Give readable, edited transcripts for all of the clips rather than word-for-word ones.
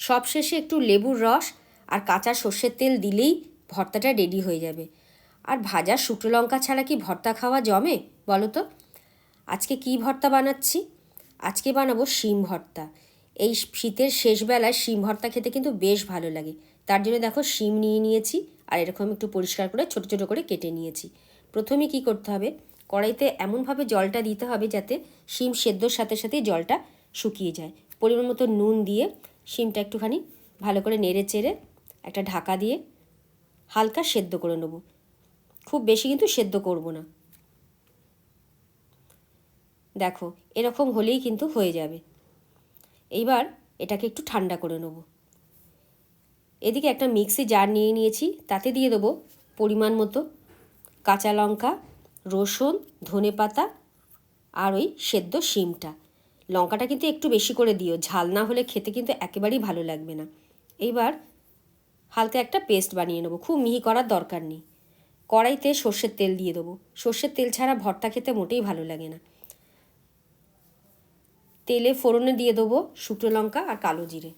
সবশেষে একটু লেবুর রস আর কাঁচা সর্ষের তেল দিলেই ভর্তাটা রেডি হয়ে যাবে। আর ভাজা শুকনো লঙ্কা ছাড়া কি ভর্তা খাওয়া জমে বলো তো? আজকে কি ভর্তা বানাচ্ছি? আজকে বানাবো শিম ভর্তা। এই শীতের শেষবেলায় শিম ভর্তা খেতে কিন্তু বেশ ভালো লাগে। তার জন্য দেখো শিম নিয়ে নিয়েছি আর এরকম একটু পরিষ্কার করে ছোটো ছোটো করে কেটে নিয়েছি। প্রথমে কি করতে হবে, কড়াইতে এমনভাবে জলটা দিতে হবে যাতে শিম সেদ্ধর সাথে সাথেই জলটা শুকিয়ে যায়। পরিমাণ মতো নুন দিয়ে শিমটা একটুখানি ভালো করে নেড়ে চেড়ে একটা ঢাকা দিয়ে হালকা সেদ্ধ করে নেব। খুব বেশি কিন্তু সেদ্ধ করব না। দেখো এরকম হলেই কিন্তু হয়ে যাবে। এইবার এটাকে একটু ঠান্ডা করে নেব। এদিকে একটা মিক্সি জার নিয়ে নিয়েছি, তাতে দিয়ে দেবো পরিমাণ মতো কাঁচা লঙ্কা, রসুন, ধনেপাতা আর ওই সেদ্ধ শিমটা। লঙ্কাটা কিন্তু একটু বেশি করে দিও, ঝাল না হলে খেতে কিন্তু একেবারেই ভালো লাগবে না। এইবার হালকা একটা পেস্ট বানিয়ে নেবো, খুব মিহি করার দরকার নেই। কড়াইতে সর্ষের তেল দিয়ে দেবো। সর্ষের তেল ছাড়া ভর্তা খেতে মোটেই ভালো লাগে না। তেলে ফোড়নে দিয়ে দেবো শুকনো লঙ্কা আর কালো জিরে।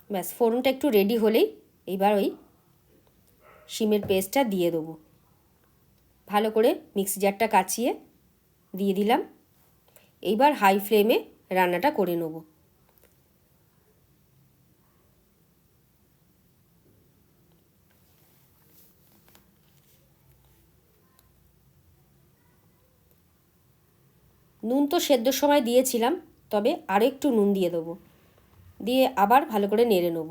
ব্যাস ফোড়নটা একটু রেডি হলেই এইবার ওই শিমের পেস্টটা দিয়ে দেবো। ভালো করে মিক্সি জারটা কাচিয়ে দিয়ে দিলাম। এইবার হাই ফ্লেমে রান্নাটা করে নেব। নুন তো সেদ্ধর সময় দিয়েছিলাম, তবে আরও একটু নুন দিয়ে দেবো। দিয়ে আবার ভালো করে নেড়ে নেব।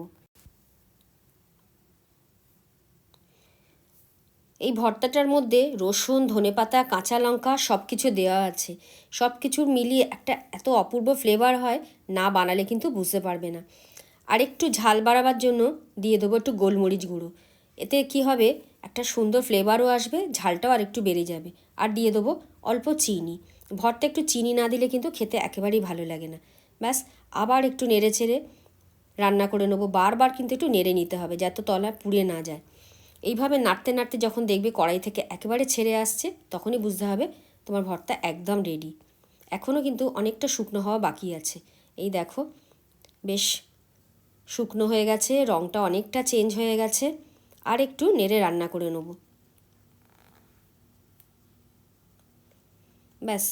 এই ভর্তাটার মধ্যে রসুন, ধনেপাতা, কাঁচা লঙ্কা সব কিছু দেওয়া আছে। সব কিছু মিলিয়ে একটা এত অপূর্ব ফ্লেভার হয়, না বানালে কিন্তু বুঝতে পারবে না। আর একটু ঝাল বাড়াবার জন্য দিয়ে দেবো একটু গোলমরিচ গুঁড়ো। এতে কি হবে, একটা সুন্দর ফ্লেভারও আসবে, ঝালটাও আর একটু বেড়ে যাবে। আর দিয়ে দেবো অল্প চিনি। ভর্তা একটু চিনি না দিলে কিন্তু খেতে একেবারেই ভালো লাগে না। ব্যাস আবার একটু নেড়ে চেড়ে রান্না করে নেবো। বারবার কিন্তু একটু নেড়ে নিতে হবে যাতে তলা পুড়ে না যায়। এইভাবে নাড়তে নাড়তে যখন দেখবে কড়াই থেকে একেবারে ছেড়ে আসছে, তখনই বুঝতে হবে তোমার ভর্তা একদম রেডি। এখনও কিন্তু অনেকটা শুকনো হওয়া বাকি আছে। এই দেখো বেশ শুকনো হয়ে গেছে, রঙটা অনেকটা চেঞ্জ হয়ে গেছে। আর একটু নেড়ে রান্না করে নেব। ব্যাস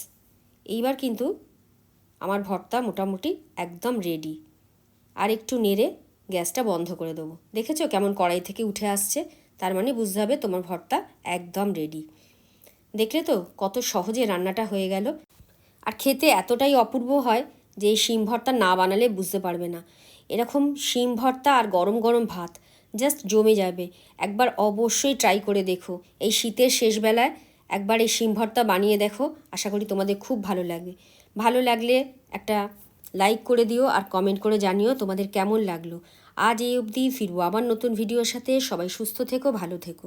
এইবার কিন্তু আমার ভর্তা মোটামুটি একদম রেডি। আর একটু নেড়ে গ্যাসটা বন্ধ করে দেবো। দেখেছো কেমন কড়াই থেকে উঠে আসছে? তার মানে বুঝতে হবে তোমার ভর্তা একদম রেডি। দেখলে তো কত সহজে রান্নাটা হয়ে গেল। আর খেতে এতটাই অপূর্ব হয় যে এই শিম ভর্তা না বানালে বুঝতে পারবে না। এরকম শিম ভর্তা আর গরম গরম ভাত জাস্ট জমে যাবে। একবার অবশ্যই ট্রাই করে দেখো। এই শীতের শেষবেলায় একবার এই শিম ভর্তা বানিয়ে দেখো, আশা করি তোমাদের খুব ভালো লাগবে। ভালো লাগলে একটা লাইক করে দিও আর কমেন্ট করে জানিও তোমাদের কেমন লাগলো। আজ এই অবধি, ফিরবো আবার নতুন ভিডিওর সাথে। সবাই সুস্থ থেকো, ভালো থেকো।